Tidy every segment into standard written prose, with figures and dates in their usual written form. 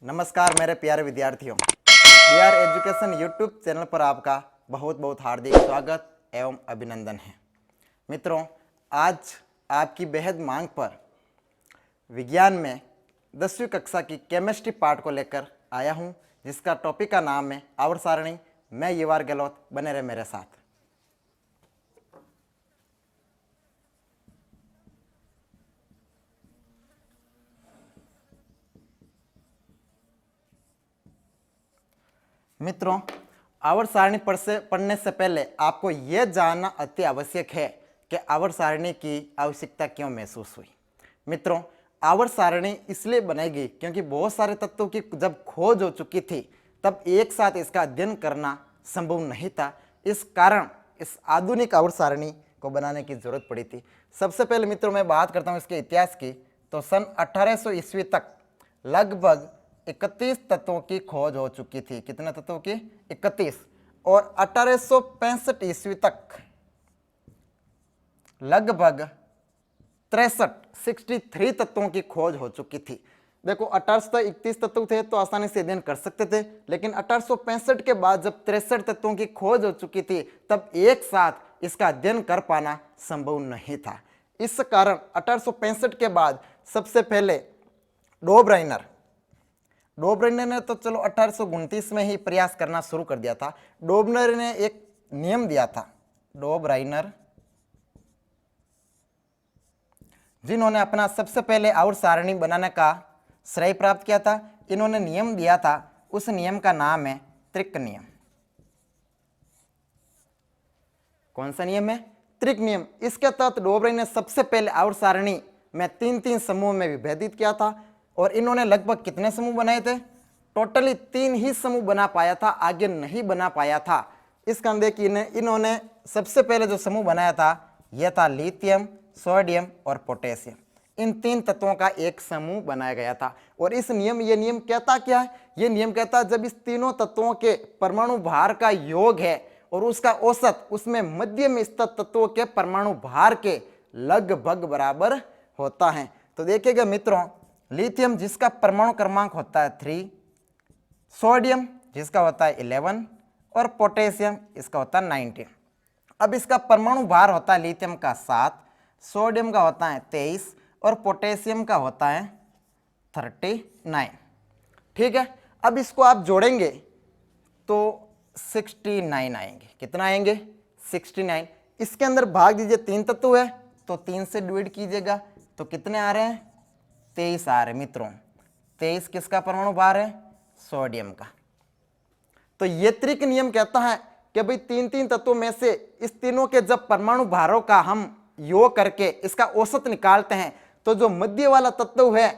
नमस्कार मेरे प्यारे विद्यार्थियों, बीआर एजुकेशन यूट्यूब चैनल पर आपका बहुत बहुत हार्दिक स्वागत एवं अभिनंदन है। मित्रों, आज आपकी बेहद मांग पर विज्ञान में 10वीं कक्षा की केमिस्ट्री पार्ट को लेकर आया हूं, जिसका टॉपिक का नाम है आवर्त सारणी। मैं युवार गहलोत, बने रहे मेरे साथ। मित्रों, आवर्त सारणी पढ़ने से पहले आपको यह जानना अति आवश्यक है कि आवर्त सारणी की आवश्यकता क्यों महसूस हुई। मित्रों, आवर्त सारणी इसलिए बनेगी क्योंकि बहुत सारे तत्वों की जब खोज हो चुकी थी तब एक साथ इसका अध्ययन करना संभव नहीं था। इस कारण इस आधुनिक आवर्त सारणी को बनाने की जरूरत पड़ी थी। सबसे पहले मित्रों मैं बात करता हूँ इसके इतिहास की, तो सन 1800 ईस्वी तक लगभग 31 तत्वों की खोज हो चुकी थी। कितने तत्वों की? 31। और 1865 ईस्वी तक लगभग 63 तत्वों की खोज हो चुकी थी। देखो, 1831 तत्व थे तो आसानी से अध्ययन कर सकते थे, लेकिन 1865 के बाद जब 63 तत्वों की खोज हो चुकी थी तब एक साथ इसका अध्ययन कर पाना संभव नहीं था। इस कारण 1865 के बाद सबसे पहले डोबराइनर ने तो चलो 1829 में ही प्रयास करना शुरू कर दिया था। डोबराइनर ने एक नियम दिया था, डोबराइनर जिन्होंने अपना सबसे पहले आवर्त सारणी बनाने का श्रेय प्राप्त किया था। इन्होंने नियम दिया था, उस नियम का नाम है त्रिक नियम। कौन सा नियम है? त्रिक नियम। इसके तहत डोबराइनर ने सबसे पहले आवर्त सारणी में 3-3 समूह में विभेदित किया था। और इन्होंने लगभग कितने समूह बनाए थे? टोटली 3 ही समूह बना पाया था, आगे नहीं बना पाया था। इसका देखिए, इन्होंने सबसे पहले जो समूह बनाया था यह था लिथियम, सोडियम और पोटेशियम। इन 3 तत्वों का एक समूह बनाया गया था। और ये नियम कहता क्या है? ये नियम कहता है जब इस तीनों तत्वों के परमाणु भार का योग है और उसका औसत उसमें मध्यम स्तर तत्वों के परमाणु भार के लगभग बराबर होता है। तो देखिएगा मित्रों, लिथियम जिसका परमाणु क्रमांक होता है 3, सोडियम जिसका होता है 11 और पोटेशियम इसका होता है 19। अब इसका परमाणु भार होता है लिथियम का 7, सोडियम का होता है 23 और पोटेशियम का होता है 39। ठीक है, अब इसको आप जोड़ेंगे तो 69 आएंगे। कितना आएंगे? 69। इसके अंदर भाग दीजिए, 3 तत्व है तो 3 से डिवाइड कीजिएगा तो कितने आ रहे हैं? 23 आ रहे। मित्रों 23 किसका परमाणु भार है? सोडियम का। तो ये त्रिक नियम कहता है कि भाई 3-3 तत्वों में से इस तीनों के जब परमाणु भारों का हम योग करके इसका औसत निकालते हैं तो जो मध्य वाला तत्व है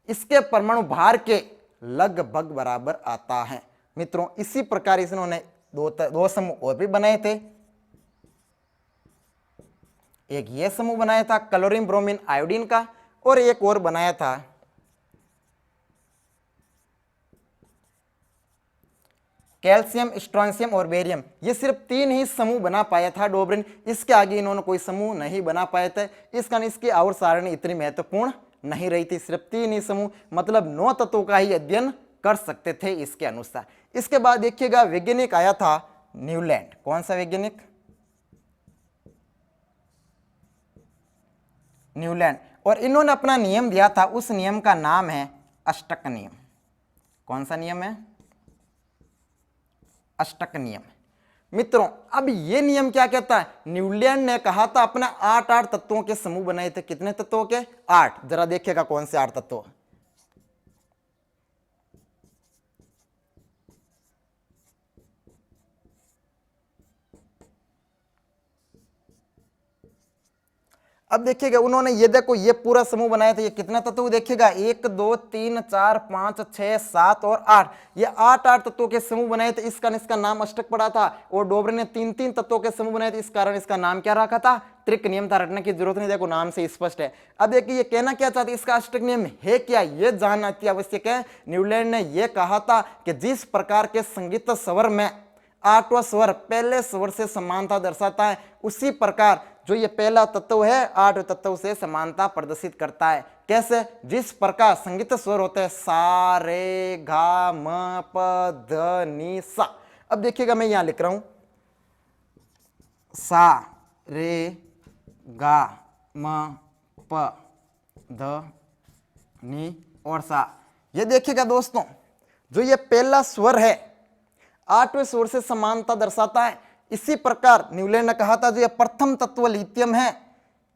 इसके परमाणु भार के लगभग बराबर आता है। मित्रों इसी प्रकार इन्होंने दो समूह और भी बनाए थे। एक ये समूह बनाया था क्लोरीन ब्रोमीन आयोडीन का, और एक और बनाया था कैल्शियम, स्ट्रोंशियम और बेरियम। ये सिर्फ 3 ही समूह बना पाया था डोबराइनर, इसके आगे इन्होंने कोई समूह नहीं बना पाए थे। इस कारण इसकी आवर्त सारणी इतनी महत्वपूर्ण नहीं रही थी। सिर्फ 3 ही समूह मतलब 9 तत्वों का ही अध्ययन कर सकते थे इसके अनुसार। इसके बाद देखिएगा वैज्ञानिक आया था न्यूलैंड। कौन सा वैज्ञानिक? न्यूलैंड। और इन्होंने अपना नियम दिया था, उस नियम का नाम है अष्टक नियम। कौन सा नियम है? अष्टक नियम। मित्रों अब ये नियम क्या कहता है? न्यूलैंड ने कहा था अपने 8 तत्वों के समूह बनाए थे। कितने तत्वों के? 8। जरा देखिएगा कौन से 8 तत्व। अब देखिएगा उन्होंने ये देखो ये पूरा समूह बनाया था। ये कितना तत्व देखिएगा? 1 2 3 4 5 6 7 और 8। ये 8 तत्वों के समूह बनाए थे। इसका नाम अष्टक पड़ा था। और डोबराइनर ने 3-3 तत्वों के समूह बनाए थे, इस कारण इसका नाम क्या रखा था? त्रिक नियम था। रटने की जरूरत नहीं, देखो नाम से स्पष्ट है। अब देखिए ये कहना क्या चाहते, इसका अष्टक नियम है क्या, ये जानना अति आवश्यक है। न्यूलैंड ने यह कहा था कि जिस प्रकार के संगीत स्वर में 8वां स्वर पहले स्वर से समानता दर्शाता है, उसी प्रकार जो ये पहला तत्व है 8 तत्व से समानता प्रदर्शित करता है। कैसे? जिस प्रकार संगीत स्वर होते हैं सा रे गा म प ध नि सा। अब देखिएगा मैं यहां लिख रहा हूं सा रे गा म प ध नि और सा। ये देखिएगा दोस्तों, जो ये पहला स्वर है 8वें स्वर से समानता दर्शाता है। इसी प्रकार न्यूलैंड ने कहा था जो ये प्रथम तत्व लिथियम है,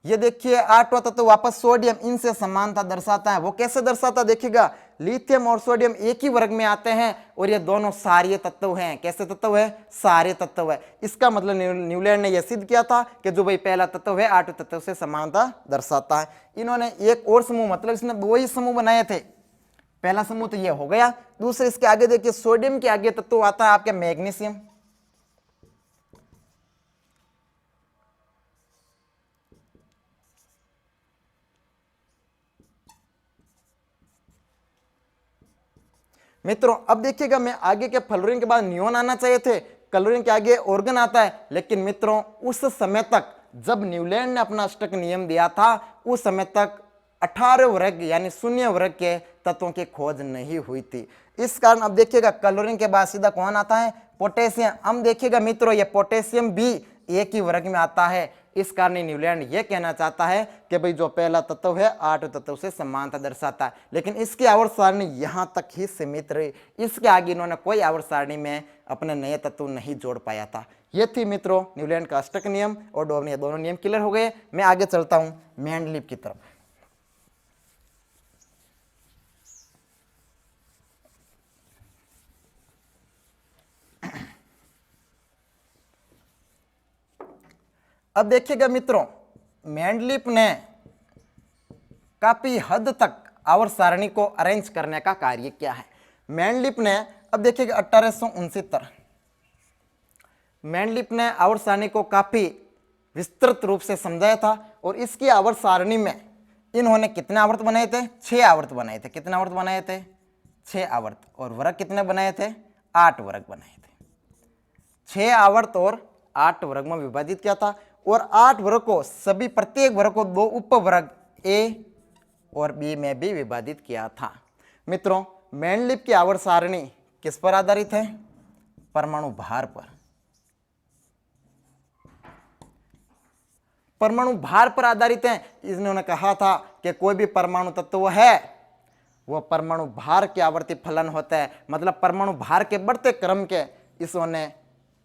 ये देखिए 8वां तत्व वापस सोडियम, इनसे समानता दर्शाता है। वो कैसे दर्शाता देखिएगा, लिथियम और सोडियम एक ही वर्ग में आते हैं और ये दोनों सारीय तत्व हैं। कैसे तत्व है? सारीय तत्व है। इसका मतलब न्यूलैंड ने यह सिद्ध किया था कि जो भाई पहला तत्व है 8वें तत्व से समानता दर्शाता है। इन्होंने एक और समूह, मतलब इसने 2 ही समूह बनाए थे। पहला समूह तो ये हो गया, दूसरे इसके आगे देखिए सोडियम के आगे तत्व आता है आपके मैग्नीशियम। मित्रों अब देखिएगा, मैं आगे के फ्लोरीन के बाद नियोन आना चाहिए थे, क्लोरीन के आगे ऑर्गन आता है। लेकिन मित्रों उस समय तक जब न्यूलैंड ने अपना अष्टक नियम दिया था, उस समय तक 18 वर्ग यानी शून्य वर्ग के तत्वों की खोज नहीं हुई थी। इस कारण अब देखिएगा क्लोरीन के बाद सीधा कौन आता है? पोटेशियम। हम देखिएगा मित्रों ये पोटेशियम भी एक ही वर्ग में आता है। इस कारण न्यूलैंड ये कहना चाहता है कि भाई जो पहला तत्व है 8 तत्व से समानता दर्शाता है। लेकिन इसकी आवर्त सारणी यहां तक ही सीमित रही, इसके आगे इन्होंने कोई आवर्त सारणी में अपने नए तत्व नहीं जोड़ पाया था। ये थी मित्रों न्यूलैंड का अष्टक नियम और डोबनी, दोनों नियम क्लियर हो गए। मैं आगे चलता हूं मेंडलीव की तरफ। अब देखिएगा मित्रों, मेंडलीव ने काफी हद तक आवर्त सारणी को अरेंज करने का कार्य किया है। मेंडलीव ने, अब देखिएगा 1869, मेंडलीव ने आवर्त सारणी को काफी विस्तृत रूप से समझाया था और इसकी आवर्त सारणी में इन्होंने कितने आवर्त बनाए थे? 6 आवर्त बनाए थे। कितने आवर्त बनाए थे? 6 आवर्त। और वर्ग कितने बनाए थे? 8 वर्ग बनाए थे। 6 आवर्त और 8 वर्ग में विभाजित किया था और 8 वर्ग को सभी प्रत्येक वर्ग को 2 उपवर्ग ए और बी में भी विभाजित किया था। मित्रों मेंडलीव की आवर्त सारणी किस पर आधारित है? परमाणु भार पर। परमाणु भार पर आधारित है। इन्होंने कहा था कि कोई भी परमाणु तत्व है वो परमाणु भार के आवर्ती फलन होता है, मतलब परमाणु भार के बढ़ते क्रम के इसने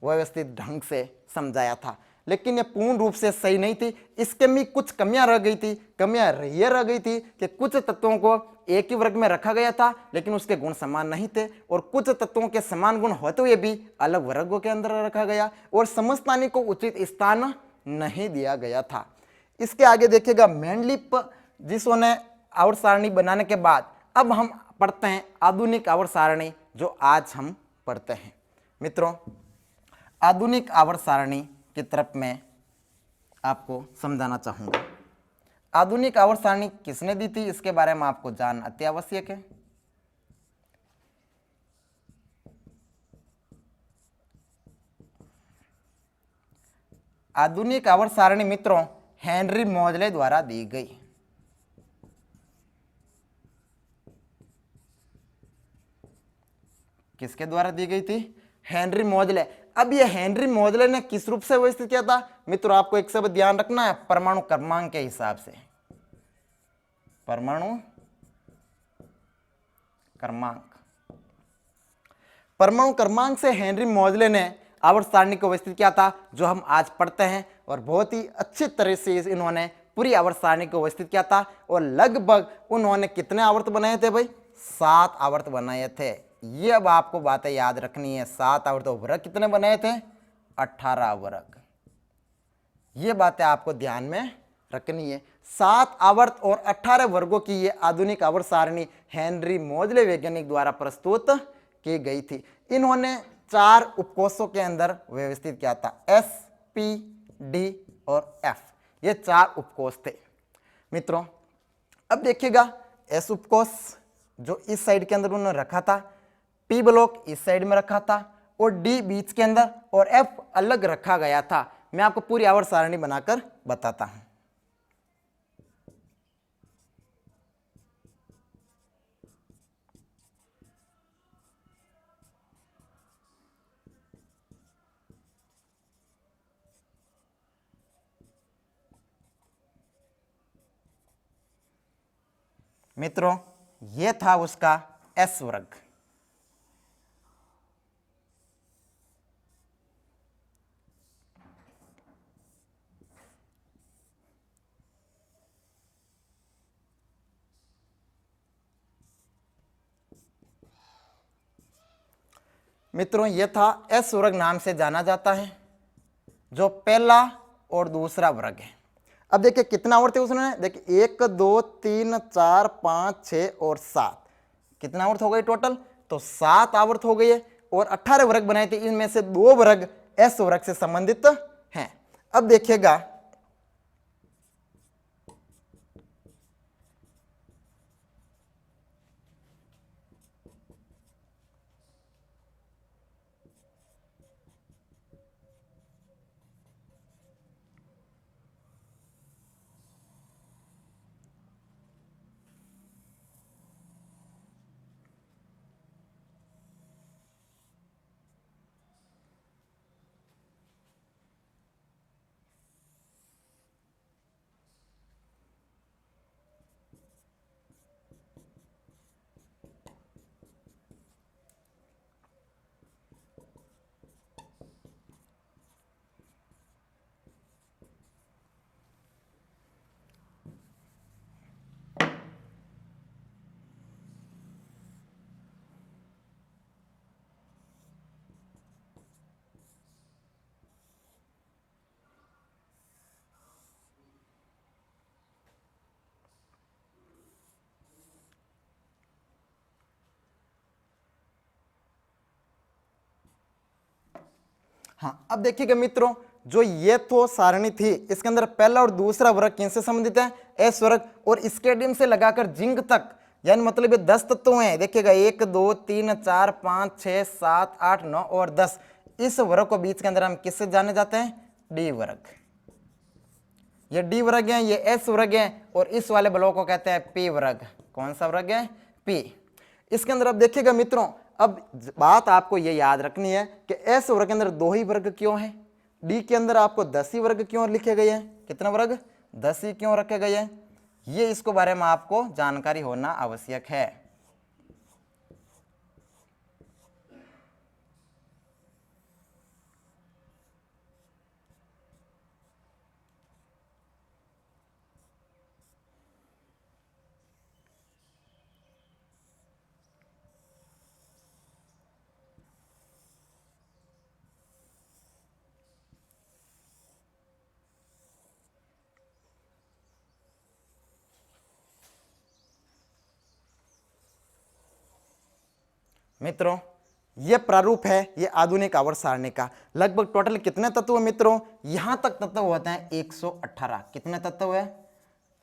व्यवस्थित ढंग से समझाया था। लेकिन ये पूर्ण रूप से सही नहीं थी, इसके में कुछ कमियां रह गई थी। कमियां ये रह गई थी कि कुछ तत्वों को एक ही वर्ग में रखा गया था लेकिन उसके गुण समान नहीं थे, और कुछ तत्वों के समान गुण होते हुए भी अलग वर्गों के अंदर रखा गया और समस्थानिक को उचित स्थान नहीं दिया गया था। इसके आगे देखिएगा मेंडलीव जिसने आवर्त सारणी बनाने के बाद अब हम पढ़ते हैं आधुनिक आवर्त सारणी, जो आज हम पढ़ते हैं। मित्रों आधुनिक आवर्त सारणी की तरफ मैं आपको समझाना चाहूंगा। आधुनिक आवर्त सारणी किसने दी थी इसके बारे में आपको जानना अति आवश्यक है। आधुनिक आवर्त सारणी मित्रों हेनरी मोजले द्वारा दी गई। किसके द्वारा दी गई थी? हेनरी मोजले। अब ये हेनरी मोजले ने किस रूप से व्यवस्थित किया था? मित्रों आपको एक शब्द ध्यान रखना है, परमाणु क्रमांक के हिसाब से। परमाणु क्रमांक, परमाणु क्रमांक से हेनरी मोजले ने आवर्त सारणी को व्यवस्थित किया था, जो हम आज पढ़ते हैं। और बहुत ही अच्छी तरह से इन्होंने पूरी आवर्त सारणी को व्यवस्थित किया था। और लगभग उन्होंने कितने आवर्त बनाए थे भाई? 7 आवर्त बनाए थे। ये अब आपको बातें याद रखनी है। 7 आवर्त। वर्ग कितने बनाए थे? 18 वर्ग। ये बातें आपको ध्यान में रखनी है। 7 आवर्त और 18 वर्गों की ये आधुनिक आवर्त सारणी हेनरी मोजले वैज्ञानिक द्वारा प्रस्तुत की गई थी। इन्होंने 4 उपकोषों के अंदर व्यवस्थित किया था, S, P, D और F। ये 4 उपकोष थे। मित्रों अब देखिएगा S उपकोष जो इस साइड के अंदर उन्होंने रखा था, P ब्लॉक इस साइड में रखा था और D बीच के अंदर और F अलग रखा गया था। मैं आपको पूरी आवर्त सारणी बनाकर बताता हूं। मित्रों, यह था उसका एस वर्ग। मित्रों, यह था एस वर्ग नाम से जाना जाता है, जो पहला और दूसरा वर्ग है। अब देखिए कितना आवर्त है उसने, देखिए 1 2 3 4 5 6 और 7, कितना आवर्त हो गई टोटल, तो 7 आवर्त हो गई है। और 18 वर्ग बनाए थे, इनमें से 2 वर्ग एस वर्ग से संबंधित हैं। अब देखिएगा हाँ, अब देखिएगा मित्रों, जो ये तो सारणी थी, इसके अंदर पहला और दूसरा वर्ग किनसे संबंधित है, एस वर्ग। और इसके डिम से लगाकर जिंक तक, यानी मतलब ये 10 तत्व हैं। देखिएगा 1 2 3 4 5 6 7 8 9 और 10, इस वर्ग को बीच के अंदर हम किससे जाने जाते हैं, डी वर्ग। ये डी वर्ग है, ये एस वर्ग है, और इस वाले ब्लॉक को कहते हैं पी वर्ग। कौन सा वर्ग है, पी। इसके अंदर अब देखिएगा मित्रों, अब बात आपको ये याद रखनी है कि एस वर्ग के अंदर 2 ही वर्ग क्यों है, डी के अंदर आपको 10 ही वर्ग क्यों लिखे गए हैं, कितना वर्ग, 10 ही क्यों रखे गए हैं, ये इसको बारे में आपको जानकारी होना आवश्यक है। मित्रों, यह प्रारूप है ये आधुनिक आवर्त सारणी का। लगभग टोटल कितने तत्व है मित्रों, यहां तक तत्व होते हैं 118। कितने तत्व है,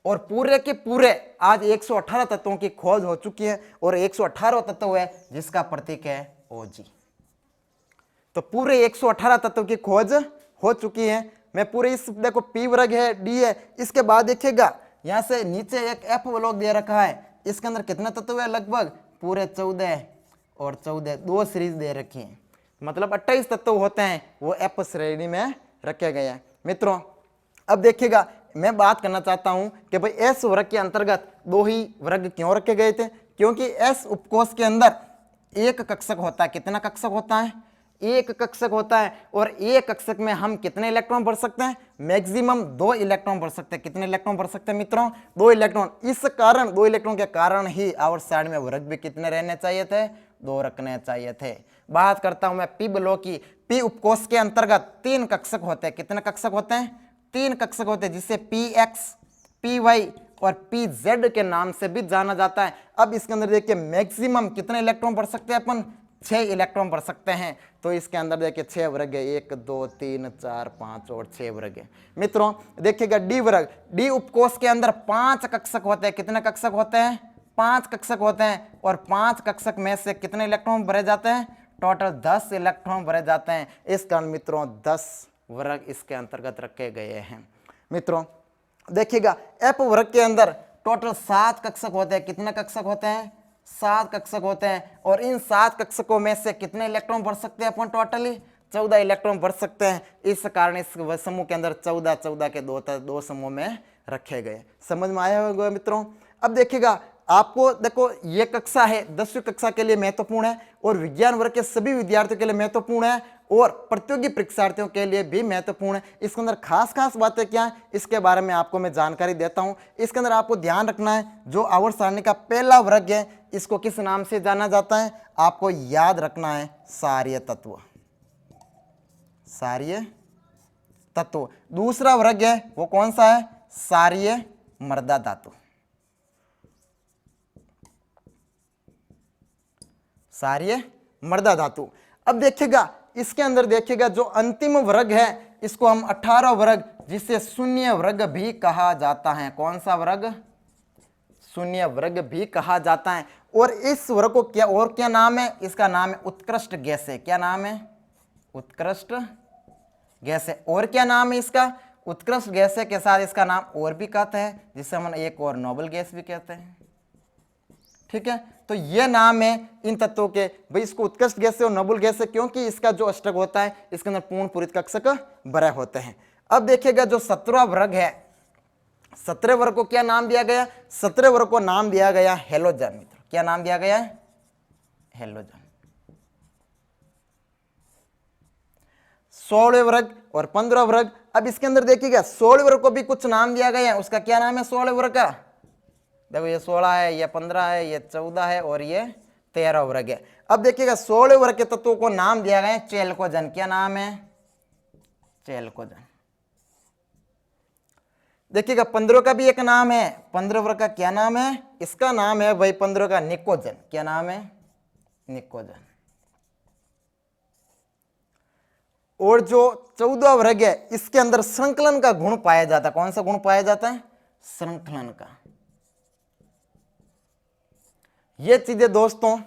और पूरे के पूरे आज 118 तत्वों की खोज हो चुकी है, और 118 तत्व है जिसका प्रतीक है OG। तो पूरे 118 तत्व की खोज हो चुकी है। मैं पूरे इस, देखो पी वर्ग है, डी है, इसके बाद देखिएगा यहां से नीचे एक एफ ब्लॉक दे रखा है, इसके अंदर कितने तत्व है, लगभग पूरे 14 और 14, 2 सीरीज दे रखी है, मतलब 28 तत्व होते हैं, वो एफ श्रेणी में रखे गए हैं। मित्रों, अब देखिएगा मैं बात करना चाहता हूं कि भाई एस वर्ग के अंतर्गत 2 ही वर्ग क्यों रखे गए थे, क्योंकि एस उपकोष के अंदर एक कक्षक होता है। कितना कक्षक होता है, एक कक्षक होता है, और एक कक्षक में हम कितने इलेक्ट्रॉन भर सकते हैं, मैक्सिमम 2 इलेक्ट्रॉन भर सकते हैं। कितने इलेक्ट्रॉन भर सकते हैं मित्रों, 2 इलेक्ट्रॉन। इस कारण 2 इलेक्ट्रॉन के कारण ही आवर्त सारणी में वर्ग भी कितने रहने चाहिए थे, 2 रखने चाहिए थे। बात करता हूं मैं पी ब्लॉक की। पी उपकोष के अंतर्गत 3 कक्षक होते हैं। कितने कक्षक होते हैं, 3 कक्षक होते हैं, जिसे पी एक्स, पी वाई और पी जेड के नाम से भी जाना जाता है। अब इसके अंदर देखिए मैक्सिमम कितने इलेक्ट्रॉन भर सकते हैं अपन, 6 इलेक्ट्रॉन भर सकते हैं। तो इसके अंदर देखिए 6 वर्ग है, 1 2 3 4 5 और 6 वर्ग है। मित्रों देखिएगा डी वर्ग, डी उपकोष के अंदर 5 कक्षक होते हैं। कितने कक्षक होते हैं, 5 कक्षक होते हैं, और 5 कक्षक में से कितने इलेक्ट्रॉन भरे जाते हैं, टोटल 10 इलेक्ट्रॉन भरे जाते हैं। इस कारण मित्रों 10 वर्ग इसके अंतर्गत रखे गए हैं। मित्रों देखिएगा एफ वर्ग के अंदर टोटल 7 कक्षक होते हैं। कितने कक्षक होते हैं? 7 कक्षक होते हैं। और इन 7 कक्षकों में से कितने इलेक्ट्रॉन भर सकते हैं अपन? टोटली 14 इलेक्ट्रॉन भर सकते हैं। इस कारण इस समूह के अंदर 14 के दो समूह में रखे गए। समझ में आया होगा मित्रों। अब देखिएगा आपको देखो ये कक्षा है 10वीं कक्षा के लिए महत्वपूर्ण है और विज्ञान वर्ग के सभी विद्यार्थियों के लिए महत्वपूर्ण है और प्रतियोगी परीक्षार्थियों के लिए भी महत्वपूर्ण है। इसके अंदर खास बातें क्या है इसके बारे में आपको मैं जानकारी देता हूं। इसके अंदर आपको ध्यान रखना है जो आवर्त सारणी का पहला वर्ग है इसको किस नाम से जाना जाता है? आपको याद रखना है सारीय तत्व। सारीय तत्व। दूसरा वर्ग है वो कौन सा है? सारीय मृदा धातु। सारीय मृदा धातु। अब देखिएगा इसके अंदर देखिएगा जो अंतिम वर्ग है इसको हम 18 वर्ग जिसे शून्य वर्ग भी कहा जाता है। कौन सा वर्ग? शून्य वर्ग भी कहा जाता है। और इस वर्ग को क्या नाम है? इसका नाम है उत्कृष्ट गैस है। क्या नाम है? उत्कृष्ट गैस है। और क्या नाम है इसका? उत्कृष्ट गैस के साथ इसका नाम और भी कहते हैं जिसे हम एक और नोबल गैस भी कहते हैं। ठीक है, तो ये नाम है इन तत्वों के। भाई इसको उत्कृष्ट गैस और नोबल गैस क्योंकि इसका जो अष्टक होता है इसके अंदर पूर्ण पूरित कक्षक भरे होते हैं। अब देखिएगा जो 17वां वर्ग है 17 वर्ग को क्या नाम दिया गया? 17 वर्ग को नाम दिया गया हेलोजन। मित्र क्या नाम दिया गया है? हेलोजन। 16वें वर्ग और 15वां वर्ग। अब इसके अंदर देखिएगा 16 वर्ग को भी कुछ नाम दिया गया है। उसका क्या नाम है 16 वर्ग का? देखो ये 16 है, ये 15 है, ये 14 है और ये 13 वर्ग है। अब देखिएगा 16 वर्ग के तत्वों को नाम दिया गया है चेल्कोजन। क्या नाम है? चेल्कोजन। देखिएगा 15 का भी एक नाम है। 15 वर्ग का क्या नाम है? इसका नाम है भाई 15 का निकोजन। क्या नाम है? निकोजन। और जो 14 वर्ग है इसके अंदर श्रृंखलन का गुण पाया जाता है। कौन सा गुण पाया जाता है? श्रृंखलन का। ये चीजें दोस्तों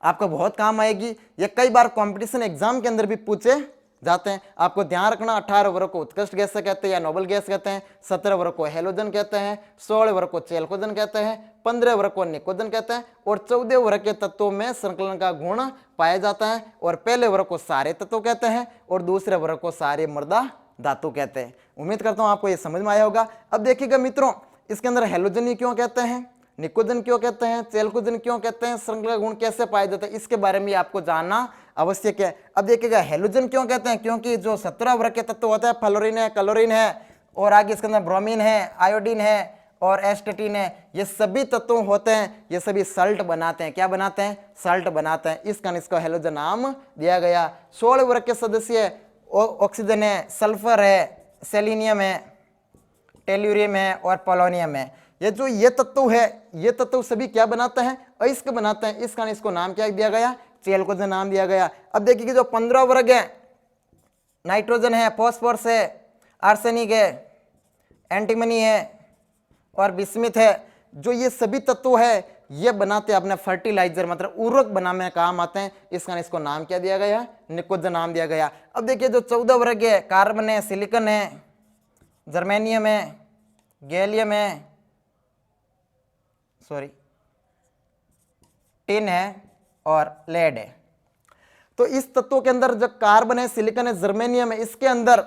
आपको बहुत काम आएगी। ये कई बार कंपटीशन एग्जाम के अंदर भी पूछे जाते हैं। आपको ध्यान रखना 18 वर्ग को उत्कृष्ट गैस कहते हैं या नोबल गैस कहते हैं, 17 वर्ग को हेलोजन कहते हैं, 16 वर्ग को चेल्कोजन कहते हैं, 15 वर्ग को निकोजन कहते हैं और 14 वर्ग के तत्वों में श्रृंखलन का गुण पाया जाता है। और पहले वर्ग को सारे तत्व कहते हैं और दूसरे वर्ग को सारे मृदा धातु कहते हैं। उम्मीद करता हूं आपको ये समझ में आया होगा। अब देखिएगा मित्रों इसके अंदर हेलोजन ही क्यों कहते हैं, निकोजन क्यों कहते हैं, चेल्कोजन क्यों कहते हैं, श्रृंखला गुण कैसे पाए जाते हैं, इसके बारे में आपको जानना आवश्यक है। अब देखिएगा हेलोजन क्यों कहते हैं? क्योंकि जो 17 वर्ग के तत्व होते हैं फ्लोरीन है, क्लोरीन है और आगे इसके अंदर ब्रोमीन है, आयोडीन है और एस्टेटिन है, ये सभी तत्व होते हैं, ये सभी सल्ट बनाते हैं। क्या बनाते हैं? सल्ट बनाते हैं। इस कारण इसको हेलोजन नाम दिया गया। 16 वर्ग के सदस्य ऑक्सीजन है, सल्फर है, सेलिनियम है, टेल्यूरियम है और पोलोनियम है। ये तत्व है, ये तत्व सभी क्या बनाते हैं? अयस्क बनाते हैं। इस कारण इसको नाम क्या दिया गया? चेल्कोजन नाम दिया गया। अब देखिए जो 15 वर्ग है नाइट्रोजन है, फास्फोरस है, आर्सेनिक है, एंटीमनी है और बिस्मिथ है। जो ये सभी तत्व है ये बनाते हैं अपने फर्टिलाइजर मतलब उर्वरक बनाने में काम आते हैं। इस कारण इसको नाम क्या दिया गया? निकोजन नाम दिया गया। अब देखिए जो 14 वर्ग है कार्बन है, सिलिकॉन है, जर्मेनियम है, गैलियम है, टिन है और लेड है। तो इस तत्वों के अंदर जो कार्बन है, सिलिकॉन है, जर्मेनियम है, इसके अंदर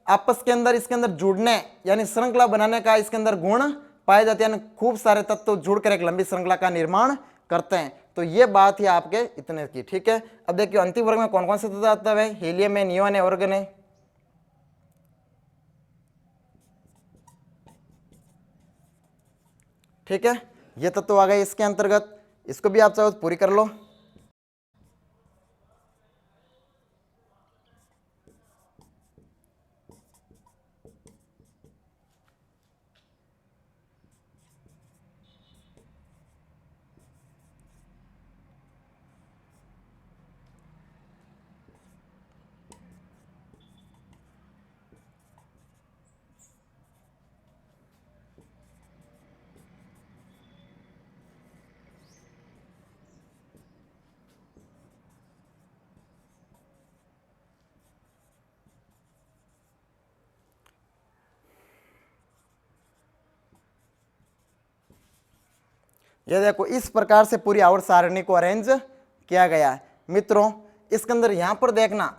आपस के अंदर इसके अंदर जुड़ने यानी श्रृंखला बनाने का इसके अंदर गुण पाए जाते हैं। यानी खूब सारे तत्व जुड़कर एक लंबी श्रृंखला का निर्माण करते हैं। तो ये बात ही आपके इतने की। ठीक है, अब देखिए अंतिम वर्ग में कौन कौन से तत्व आते हैं? हीलियम है, नियोन है, ऑर्गन है। ठीक है, ये तत्व आ गए इसके अंतर्गत। इसको भी आप चाहो तो पूरी कर लो। ये देखो इस प्रकार से पूरी आवर्त सारणी को अरेंज किया गया है। मित्रों इसके अंदर यहां पर देखना,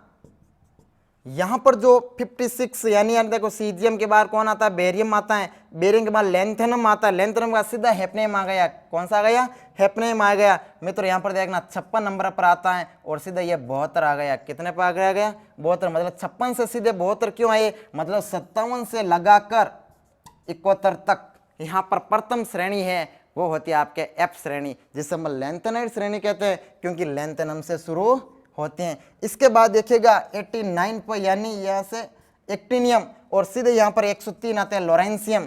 यहां पर जो 56 यानी देखो सीजियम के बाद कौन आता है, बेरियम आता है, बेरियम के बाद लेंथेनम आता है, लेंथेनम के बाद सीधा हेपनेम आ गया। कौन सा आ गया, हेपनेम आ गया। मित्रों यहां पर देखना 56 नंबर पर आता है और सीधा ये 72 आ गया। कितने पर आ गया, 72। मतलब 56 से सीधे 72 क्यों आए, मतलब 57 से लगाकर 71 तक यहाँ पर प्रथम श्रेणी है वो होती है आपके एफ श्रेणी, जिसे हम लेंथेनाइड श्रेणी कहते हैं क्योंकि लेंथेनम से शुरू होते हैं। इसके बाद देखिएगा 89 पर यानी यहाँ से एक्टिनियम और सीधे यहाँ पर 103 आते हैं लॉरेंसियम।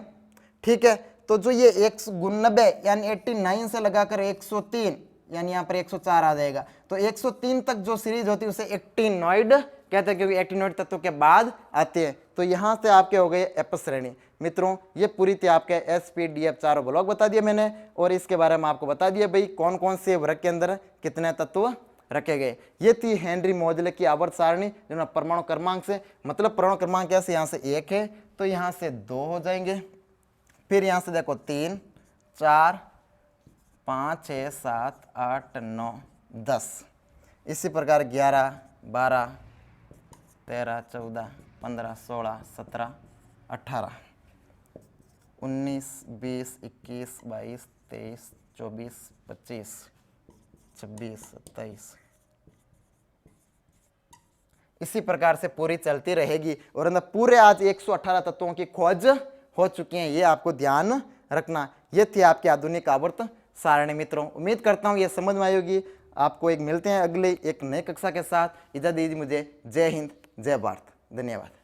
ठीक है, तो जो ये 190 यानी 89 से लगाकर 103 यानी यहाँ पर 104 आ जाएगा। तो 103 तक जो सीरीज होती है उसे एक्टिनॉइड कहते हैं क्योंकि एक्टिनॉइड तत्वों के बाद आते हैं। तो यहाँ से आपके हो गए एफ श्रेणी। मित्रों ये पूरी थी आपके SPDF चारों ब्लॉक बता दिए मैंने, और इसके बारे में आपको बता दिया भाई कौन कौन से वर्ग के अंदर कितने तत्व रखे गए। ये थी हेनरी मोजले की आवर्त सारणी जिन्होंने परमाणु क्रमांक से, मतलब परमाणु क्रमांक कैसे, यहाँ से 1 है तो यहाँ से 2 हो जाएंगे, फिर यहाँ से देखो 3 4 5 6 7 8 9 10, इसी प्रकार 11 12 13 14 15 16 17 18 19 20 21 22 23 24 25 26 27, इसी प्रकार से पूरी चलती रहेगी। और अंदर पूरे आज 118 तत्वों की खोज हो चुकी है, ये आपको ध्यान रखना। ये थी आपकी आधुनिक आवर्त सारणी। मित्रों उम्मीद करता हूँ ये समझ में आएगी। आपको एक मिलते हैं अगले एक नई कक्षा के साथ। इजाजत दीजिए मुझे। जय हिंद, जय भारत, धन्यवाद।